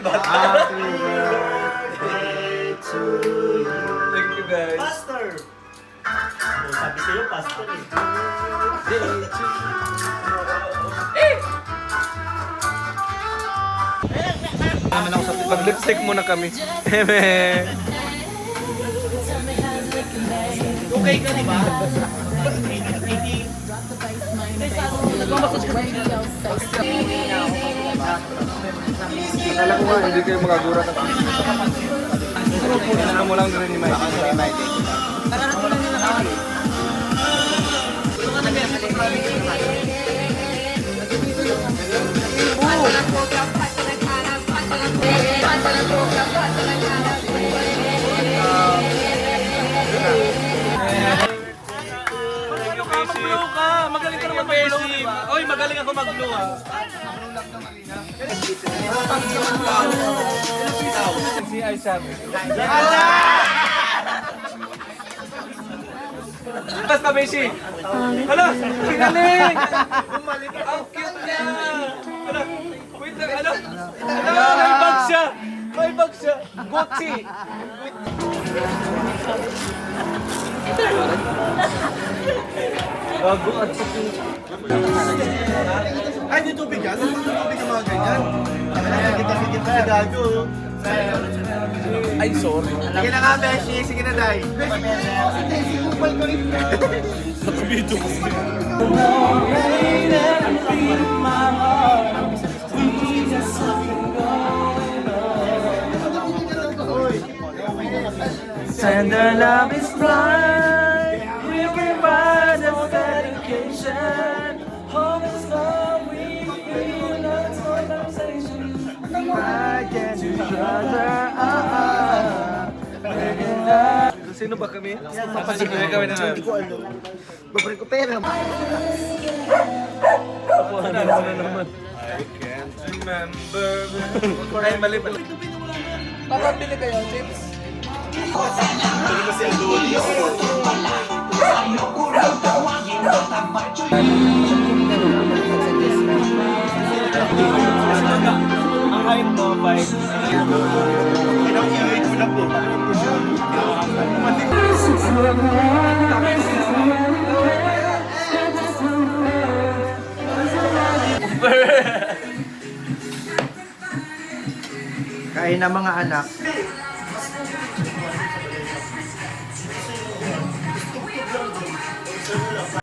Happy birthday to you. Thank you guys. Pastor! Oh, sabi sa'yo, pastor eh. Naman ako sa pag-lipstick muna kami. Eme. Okay ka, di ba? Akala ko nga, hindi kayo magagurat ako. Ano mo lang rin ni Mike. Mag-blow ka! Magaling ka naman mag-blow, diba? Oy, magaling ako mag-blow, ha? Si Aisha. Basta, Beshi! Hala! Sinaling! Ang cute niya! Hala! Wait lang, ano? Hala! May bag siya! May bag siya! Gucci! Gago at sakin. Ay, di tubig yan? Ano tubig ang mga ganyan? Kita-kita ka gago. Ay, sorry. Sige na nga, Beshi. Sige na, Day. Kupal ko rin. Nakabidyo ko. Tender love is blind. We can find a dedication. Home is love. We feel lots of conversation. I get together. Sino ba kami? Papasigurin kami na lang. Hindi ko alam. Babalik ko pera. Ano naman? I can't remember. Ay, mali pala. Papabili kayo, chips? Ang height mo, 5. Pinag-iwit mo na po. Kain na mga anak.